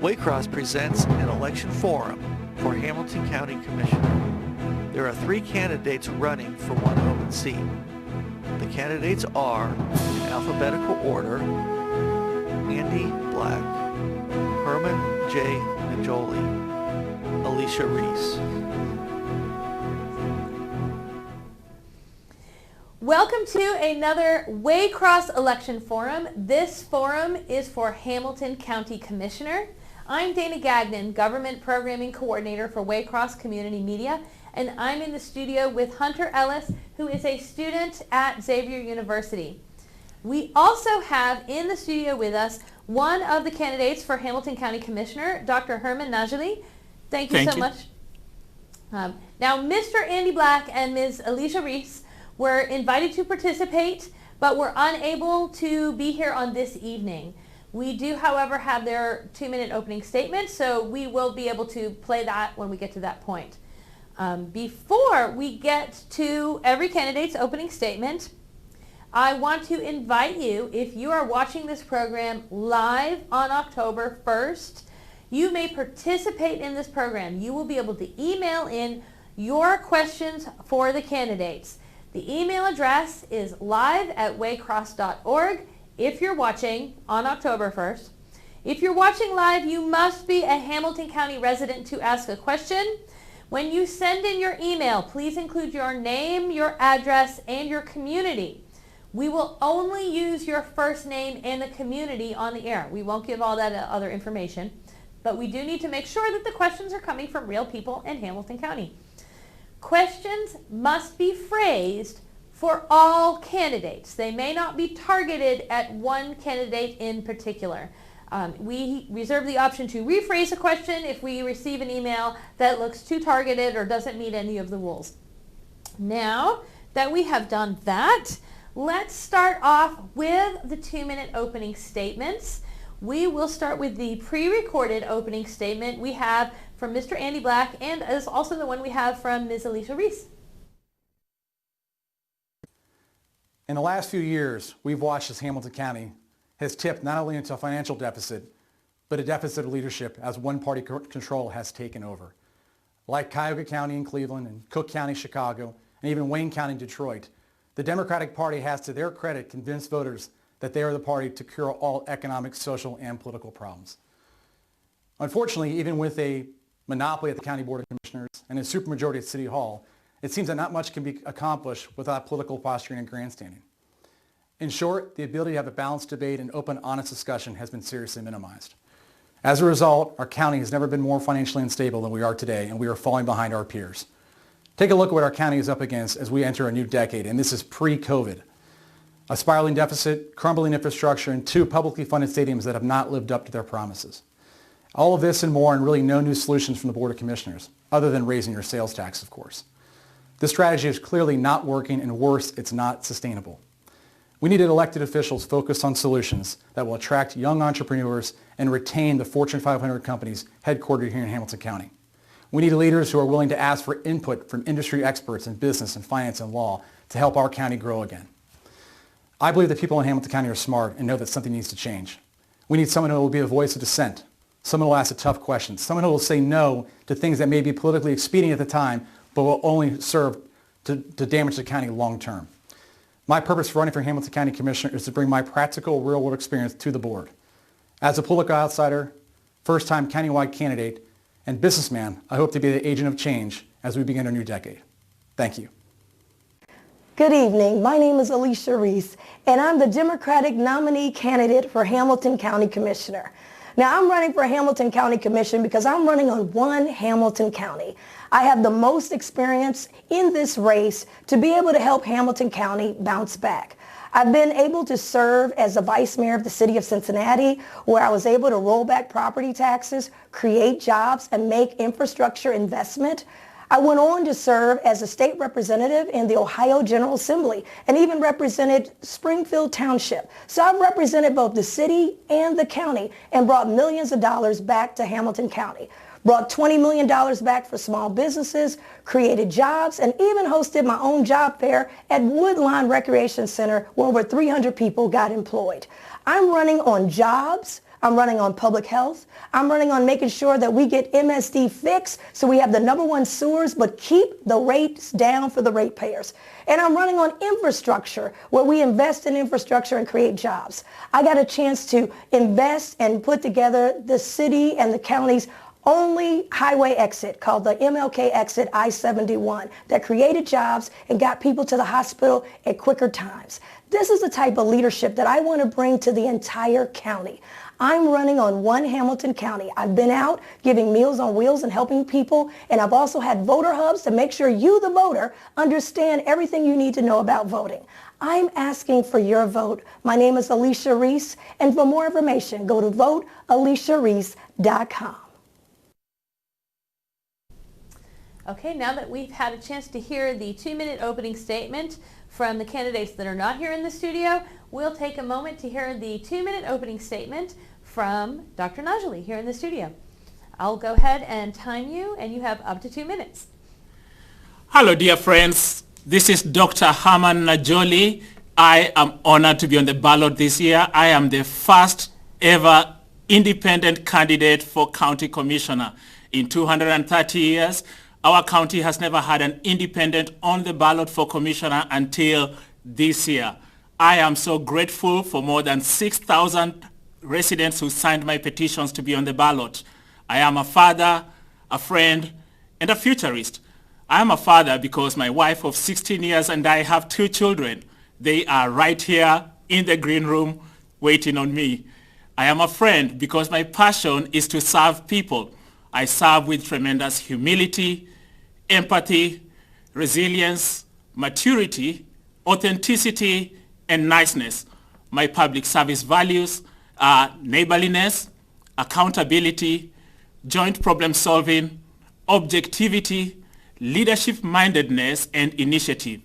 Waycross presents an election forum for Hamilton County Commissioner. There are 3 candidates running for one open seat. The candidates are, in alphabetical order, Andy Black, Herman J. Najoli, Alicia Reese. Welcome to another Waycross election forum. This forum is for Hamilton County Commissioner. I'm Dana Gagnon, Government Programming Coordinator for Waycross Community Media, and I'm in the studio with Hunter Ellis, who is a student at Xavier University. We also have in the studio with us one of the candidates for Hamilton County Commissioner, Dr. Herman Najoli. Thank you so much. Now, Mr. Andy Black and Ms. Alicia Reese were invited to participate, but were unable to be here on this evening. We do, however, have their 2-minute opening statement, so we will be able to play that when we get to that point. Before we get to every candidate's opening statement, I want to invite you, if you are watching this program live on October 1st, you may participate in this program. You will be able to email in your questions for the candidates. The email address is live@waycross.org if you're watching on October 1st. If you're watching live, you must be a Hamilton County resident to ask a question. When you send in your email, please include your name, your address, and your community. We will only use your first name and the community on the air. We won't give all that other information, but we do need to make sure that the questions are coming from real people in Hamilton County. Questions must be phrased for all candidates. They may not be targeted at one candidate in particular. We reserve the option to rephrase a question if we receive an email that looks too targeted or doesn't meet any of the rules. Now that we have done that, let's start off with the 2-minute opening statements. We will start with the pre-recorded opening statement we have from Mr. Andy Black, and is also the one we have from Ms. Alicia Reese. In the last few years, we've watched as Hamilton County has tipped not only into a financial deficit, but a deficit of leadership as one-party control has taken over. Like Cuyahoga County in Cleveland and Cook County, Chicago, and even Wayne County, Detroit, the Democratic Party has, to their credit, convinced voters that they are the party to cure all economic, social, and political problems. Unfortunately, even with a monopoly at the County Board of Commissioners and a supermajority at City Hall, it seems that not much can be accomplished without political posturing and grandstanding. In short, the ability to have a balanced debate and open, honest discussion has been seriously minimized. As a result, our county has never been more financially unstable than we are today, and we are falling behind our peers. Take a look at what our county is up against as we enter a new decade, and this is pre-COVID. A spiraling deficit, crumbling infrastructure, and 2 publicly funded stadiums that have not lived up to their promises. All of this and more, and really no new solutions from the Board of Commissioners, other than raising your sales tax, of course. This strategy is clearly not working, and worse, it's not sustainable. We needed elected officials focused on solutions that will attract young entrepreneurs and retain the Fortune 500 companies headquartered here in Hamilton County. We need leaders who are willing to ask for input from industry experts in business and finance and law to help our county grow again. I believe that people in Hamilton County are smart and know that something needs to change. We need someone who will be a voice of dissent, someone who will ask the tough questions, someone who will say no to things that may be politically expedient at the time, but will only serve to damage the county long term. My purpose for running for Hamilton County Commissioner is to bring my practical, real-world experience to the board. As a political outsider, first-time countywide candidate, and businessman, I hope to be the agent of change as we begin a new decade. Thank you. Good evening. My name is Alicia Reese, and I'm the Democratic nominee candidate for Hamilton County Commissioner. Now, I'm running for Hamilton County Commission because I'm running on one Hamilton County. I have the most experience in this race to be able to help Hamilton County bounce back. I've been able to serve as the vice mayor of the city of Cincinnati, where I was able to roll back property taxes, create jobs, and make infrastructure investment. I went on to serve as a state representative in the Ohio General Assembly and even represented Springfield Township. So I've represented both the city and the county and brought millions of dollars back to Hamilton County. Brought $20 million back for small businesses, created jobs, and even hosted my own job fair at Woodlawn Recreation Center where over 300 people got employed. I'm running on jobs, I'm running on public health. I'm running on making sure that we get MSD fixed so we have the #1 sewers, but keep the rates down for the ratepayers. And I'm running on infrastructure, where we invest in infrastructure and create jobs. I got a chance to invest and put together the city and the county's only highway exit called the MLK exit I-71 that created jobs and got people to the hospital at quicker times. This is the type of leadership that I want to bring to the entire county. I'm running on One Hamilton County. I've been out giving Meals on Wheels and helping people, and I've also had voter hubs to make sure you, the voter, understand everything you need to know about voting. I'm asking for your vote. My name is Alicia Reese, and for more information, go to votealiciareese.com. Okay, now that we've had a chance to hear the 2-minute opening statement from the candidates that are not here in the studio, we'll take a moment to hear the 2-minute opening statement from Dr. Najoli here in the studio. I'll go ahead and time you, and you have up to 2 minutes. Hello, dear friends. This is Dr. Herman Najoli. I am honored to be on the ballot this year. I am the first ever independent candidate for county commissioner. In 230 years, our county has never had an independent on the ballot for commissioner until this year. I am so grateful for more than 6,000 residents who signed my petitions to be on the ballot. I am a father, a friend, and a futurist. I am a father because my wife of 16 years and I have 2 children. They are right here in the green room waiting on me. I am a friend because my passion is to serve people. I serve with tremendous humility, empathy, resilience, maturity, authenticity, and niceness. My public service values are neighborliness, accountability, joint problem solving, objectivity, leadership-mindedness, and initiative.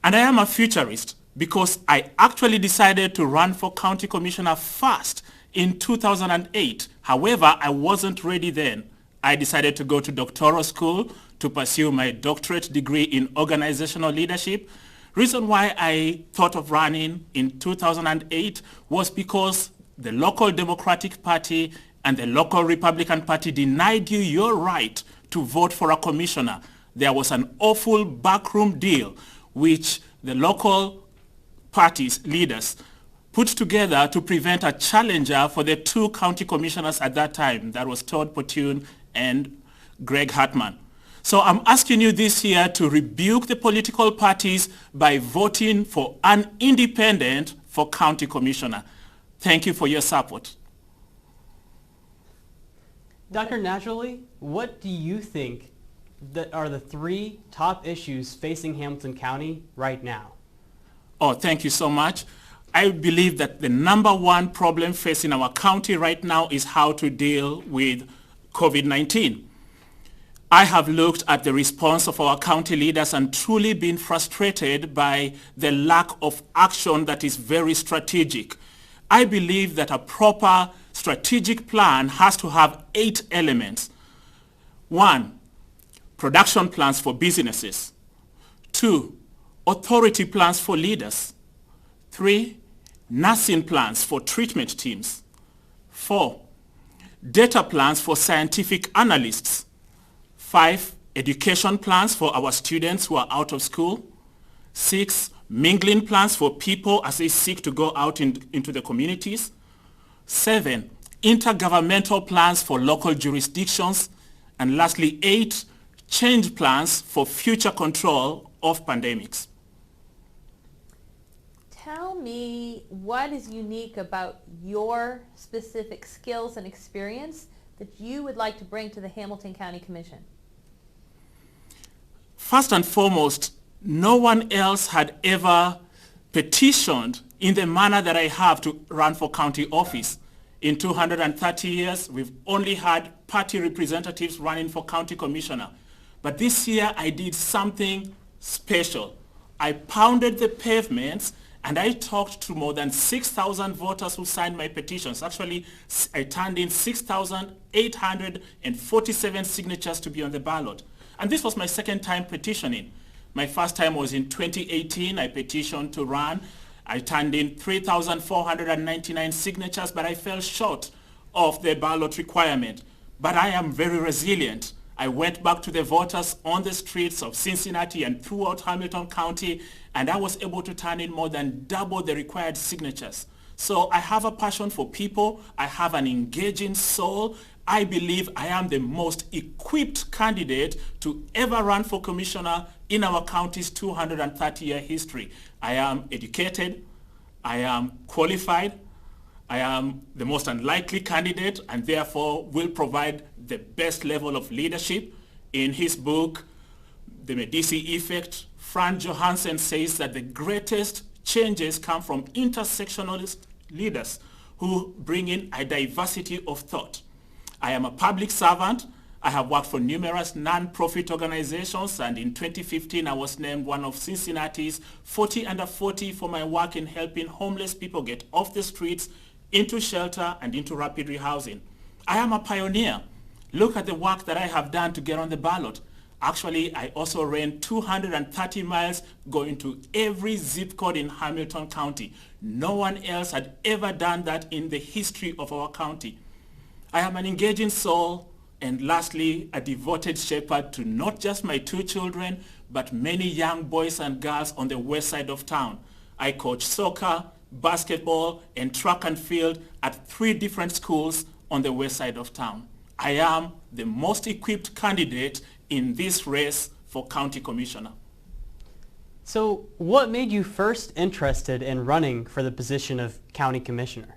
And I am a futurist because I actually decided to run for county commissioner first in 2008. However, I wasn't ready then. I decided to go to doctoral school to pursue my doctorate degree in organizational leadership. Reason why I thought of running in 2008 was because the local Democratic Party and the local Republican Party denied you your right to vote for a commissioner. There was an awful backroom deal which the local parties' leaders put together to prevent a challenger for the 2 county commissioners at that time. That was Todd Potune and Greg Hartman. So I'm asking you this year to rebuke the political parties by voting for an independent for county commissioner. Thank you for your support. Dr. Najoli, what do you think that are the 3 top issues facing Hamilton County right now? Oh, thank you so much. I believe that the #1 problem facing our county right now is how to deal with COVID-19. I have looked at the response of our county leaders and truly been frustrated by the lack of action that is very strategic. I believe that a proper strategic plan has to have 8 elements. 1, production plans for businesses. 2, authority plans for leaders. 3, nursing plans for treatment teams. 4, data plans for scientific analysts. 5, education plans for our students who are out of school. 6, mingling plans for people as they seek to go out into the communities. 7, intergovernmental plans for local jurisdictions. And lastly, 8, change plans for future control of pandemics. Tell me what is unique about your specific skills and experience that you would like to bring to the Hamilton County Commission. First and foremost, no one else had ever petitioned in the manner that I have to run for county office. In 230 years, we've only had party representatives running for county commissioner. But this year, I did something special. I pounded the pavements and I talked to more than 6,000 voters who signed my petitions. Actually, I turned in 6,847 signatures to be on the ballot. And this was my second time petitioning. My first time was in 2018. I petitioned to run. I turned in 3,499 signatures, but I fell short of the ballot requirement. But I am very resilient. I went back to the voters on the streets of Cincinnati and throughout Hamilton County, and I was able to turn in more than double the required signatures. So I have a passion for people. I have an engaging soul. I believe I am the most equipped candidate to ever run for commissioner in our county's 230-year history. I am educated. I am qualified. I am the most unlikely candidate and therefore will provide the best level of leadership. In his book, The Medici Effect, Franz Johansen says that the greatest changes come from intersectionalist leaders who bring in a diversity of thought. I am a public servant. I have worked for numerous non-profit organizations, and in 2015 I was named one of Cincinnati's 40 under 40 for my work in helping homeless people get off the streets, into shelter, and into rapid rehousing. I am a pioneer. Look at the work that I have done to get on the ballot. Actually, I also ran 230 miles going to every zip code in Hamilton County. No one else had ever done that in the history of our county. I am an engaging soul, and lastly, a devoted shepherd to not just my 2 children, but many young boys and girls on the west side of town. I coach soccer, basketball, and track and field at 3 different schools on the west side of town. I am the most equipped candidate in this race for county commissioner. So what made you first interested in running for the position of county commissioner?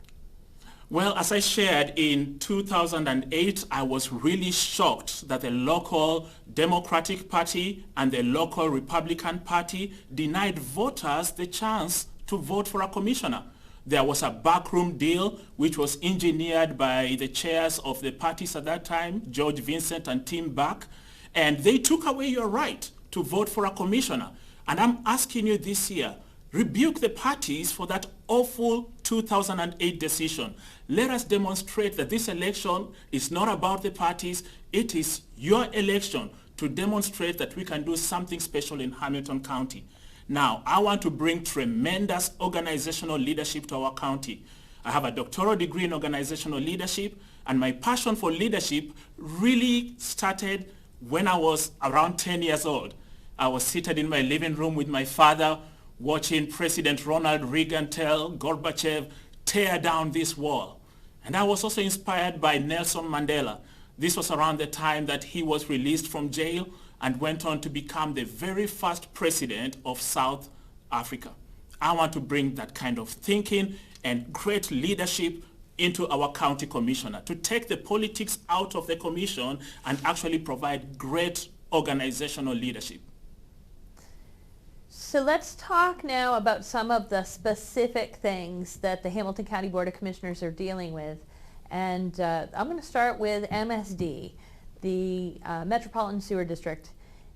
Well, as I shared, in 2008, I was really shocked that the local Democratic Party and the local Republican Party denied voters the chance to vote for a commissioner. There was a backroom deal which was engineered by the chairs of the parties at that time, George Vincent and Tim Buck, and they took away your right to vote for a commissioner. And I'm asking you this year, rebuke the parties for that awful 2008 decision. Let us demonstrate that this election is not about the parties. It is your election to demonstrate that we can do something special in Hamilton County. Now, I want to bring tremendous organizational leadership to our county. I have a doctoral degree in organizational leadership, and my passion for leadership really started when I was around 10 years old. I was seated in my living room with my father, watching President Ronald Reagan tell Gorbachev, tear down this wall. And I was also inspired by Nelson Mandela. This was around the time that he was released from jail and went on to become the very first president of South Africa. I want to bring that kind of thinking and great leadership into our county commissioner, to take the politics out of the commission and actually provide great organizational leadership. So let's talk now about some of the specific things that the Hamilton County Board of Commissioners are dealing with. And I'm going to start with MSD, the Metropolitan Sewer District.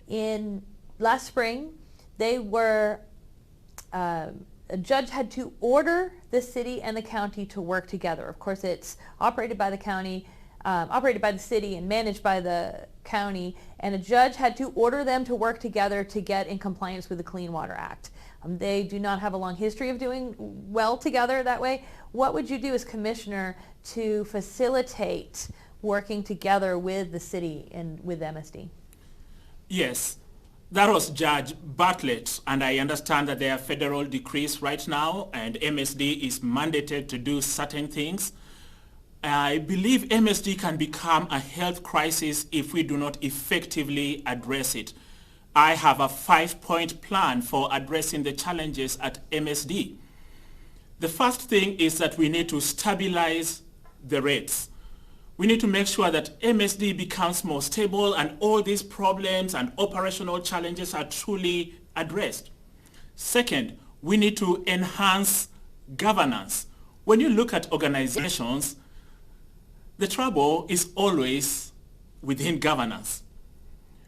In last spring, they were, a judge had to order the city and the county to work together. Of course, it's operated by the county, operated by the city and managed by the county, and a judge had to order them to work together to get in compliance with the Clean Water Act. They do not have a long history of doing well together that way. What would you do as commissioner to facilitate working together with the city and with MSD? Yes, that was Judge Bartlett, and I understand that there are federal decrees right now, and MSD is mandated to do certain things. I believe MSD can become a health crisis if we do not effectively address it. I have a 5-point plan for addressing the challenges at MSD. The first thing is that we need to stabilize the rates. We need to make sure that MSD becomes more stable and all these problems and operational challenges are truly addressed. Second, we need to enhance governance. When you look at organizations, the trouble is always within governance.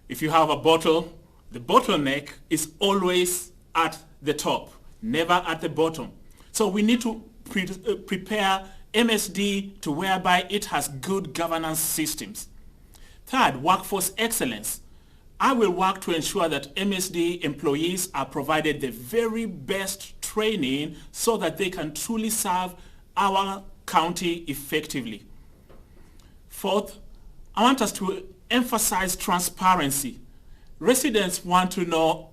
If you have a bottle, the bottleneck is always at the top, never at the bottom. So we need to prepare MSD to whereby it has good governance systems. Third, workforce excellence. I will work to ensure that MSD employees are provided the very best training so that they can truly serve our county effectively. Fourth, I want us to emphasize transparency. Residents want to know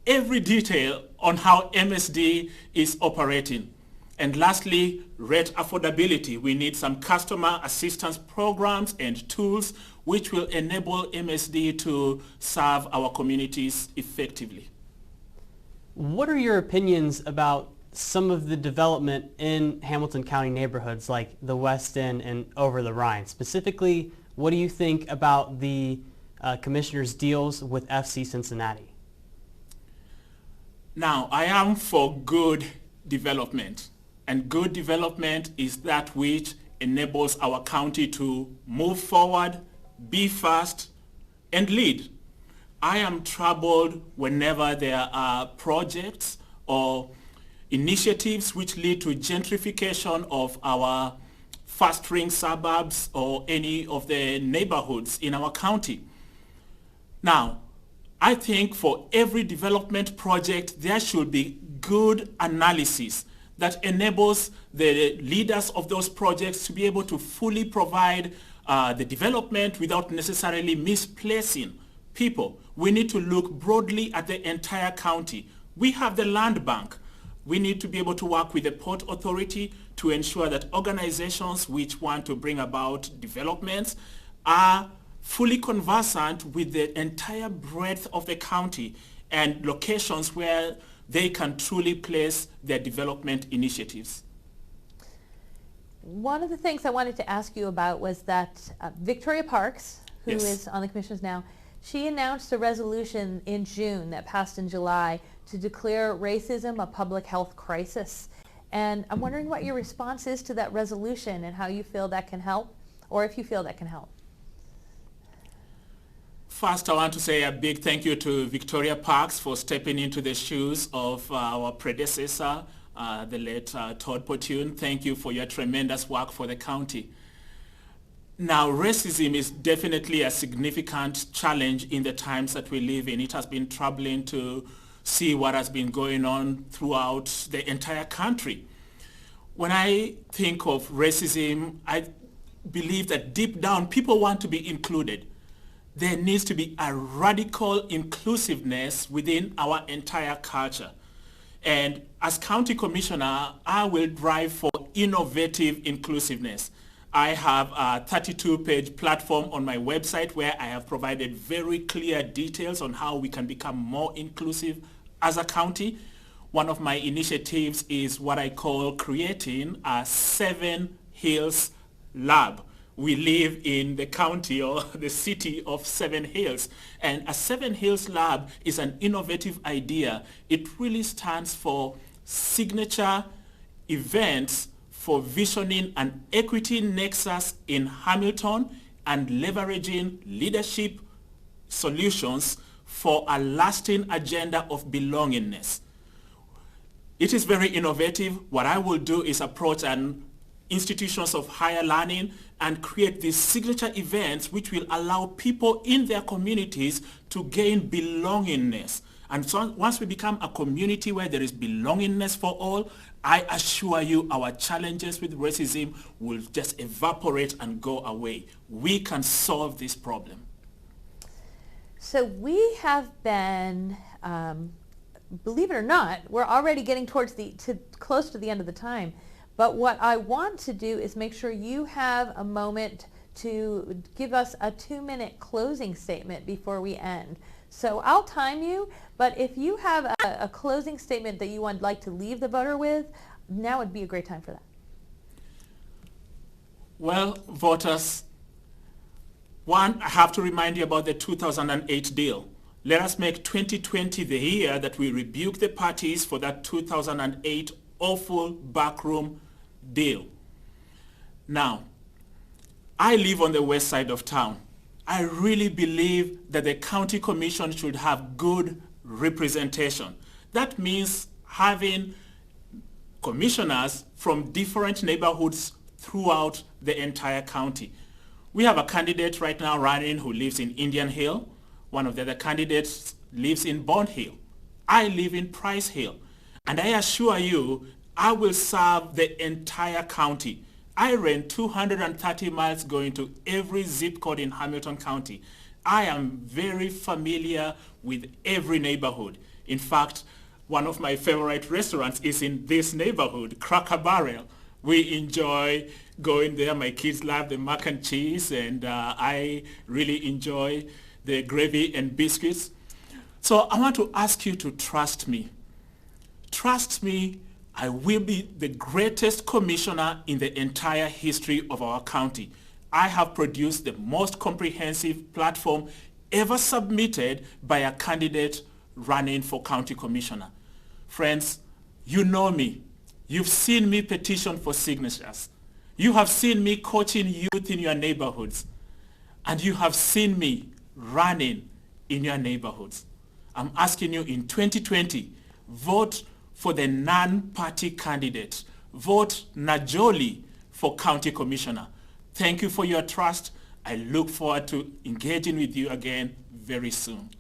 every detail on how MSD is operating. And lastly, rate affordability. We need some customer assistance programs and tools which will enable MSD to serve our communities effectively. What are your opinions about some of the development in Hamilton County neighborhoods like the West End and over the Rhine? Specifically, what do you think about the commissioner's deals with FC Cincinnati? Now, I am for good development, and good development is that which enables our county to move forward, be fast, and lead. I am troubled whenever there are projects or initiatives which lead to gentrification of our fast-growing suburbs or any of the neighborhoods in our county. Now, I think for every development project, there should be good analysis that enables the leaders of those projects to be able to fully provide the development without necessarily misplacing people. We need to look broadly at the entire county. We have the land bank. We need to be able to work with the Port Authority to ensure that organizations which want to bring about developments are fully conversant with the entire breadth of the county and locations where they can truly place their development initiatives. One of the things I wanted to ask you about was that Victoria Parks, who Yes. is on the commissions now, she announced a resolution in June that passed in July to declare racism a public health crisis. And I'm wondering what your response is to that resolution and how you feel that can help, or if you feel that can help. First, I want to say a big thank you to Victoria Parks for stepping into the shoes of our predecessor, the late Todd Potune. Thank you for your tremendous work for the county. Now, racism is definitely a significant challenge in the times that we live in. It has been troubling to see what has been going on throughout the entire country. When I think of racism, I believe that deep down people want to be included. There needs to be a radical inclusiveness within our entire culture. And as county commissioner, I will drive for innovative inclusiveness. I have a 32-page platform on my website where I have provided very clear details on how we can become more inclusive as a county. One of my initiatives is what I call creating a 7 Hills Lab. We live in the county or the city of 7 Hills, and a 7 Hills Lab is an innovative idea. It really stands for signature events for visioning an equity nexus in Hamilton and leveraging leadership solutions for a lasting agenda of belongingness. It is very innovative. What I will do is approach institutions of higher learning and create these signature events which will allow people in their communities to gain belongingness. And so once we become a community where there is belongingness for all, I assure you our challenges with racism will just evaporate and go away. We can solve this problem. So we have been, believe it or not, we're already getting towards close to the end of the time. But what I want to do is make sure you have a moment to give us a 2-minute closing statement before we end. So I'll time you, but if you have a closing statement that you would like to leave the voter with, now would be a great time for that. Well, voters, one, I have to remind you about the 2008 deal. Let us make 2020 the year that we rebuke the parties for that 2008 awful backroom deal. Now, I live on the west side of town. I really believe that the county commission should have good representation. That means having commissioners from different neighborhoods throughout the entire county. We have a candidate right now running who lives in Indian Hill. One of the other candidates lives in Bond Hill. I live in Price Hill. And I assure you, I will serve the entire county. I ran 230 miles going to every zip code in Hamilton County. I am very familiar with every neighborhood. In fact, one of my favorite restaurants is in this neighborhood, Cracker Barrel. We enjoy going there. My kids love the mac and cheese, and I really enjoy the gravy and biscuits. So I want to ask you to trust me. Trust me, I will be the greatest commissioner in the entire history of our county. I have produced the most comprehensive platform ever submitted by a candidate running for county commissioner. Friends, you know me. You've seen me petition for signatures. You have seen me coaching youth in your neighborhoods. And you have seen me running in your neighborhoods. I'm asking you in 2020, vote for the non-party candidate. Vote Najoli for county commissioner. Thank you for your trust. I look forward to engaging with you again very soon.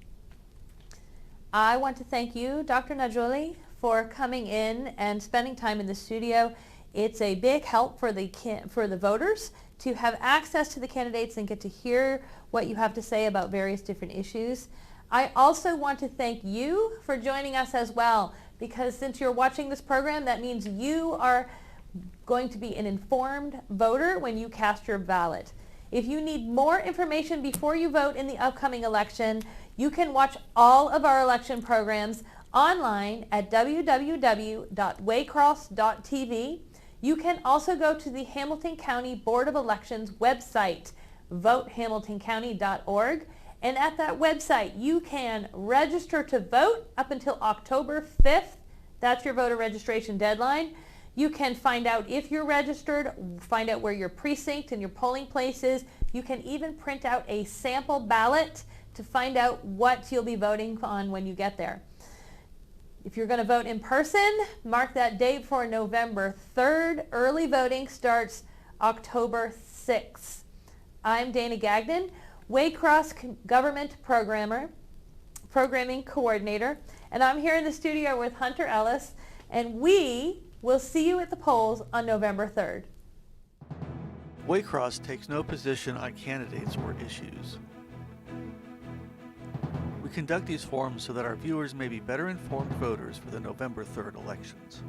I want to thank you, Dr. Najoli, for coming in and spending time in the studio. It's a big help for the voters to have access to the candidates and get to hear what you have to say about various different issues. I also want to thank you for joining us as well, because since you're watching this program, that means you are going to be an informed voter when you cast your ballot. If you need more information before you vote in the upcoming election, you can watch all of our election programs online at www.waycross.tv. You can also go to the Hamilton County Board of Elections website, votehamiltoncounty.org. And at that website, you can register to vote up until October 5th. That's your voter registration deadline. You can find out if you're registered, find out where your precinct and your polling place is. You can even print out a sample ballot to find out what you'll be voting on when you get there. If you're going to vote in person, mark that date for November 3rd. Early voting starts October 6th. I'm Dana Gagnon, Waycross Government Programming Coordinator, and I'm here in the studio with Hunter Ellis, and we will see you at the polls on November 3rd. Waycross takes no position on candidates or issues. We conduct these forums so that our viewers may be better informed voters for the November 3rd elections.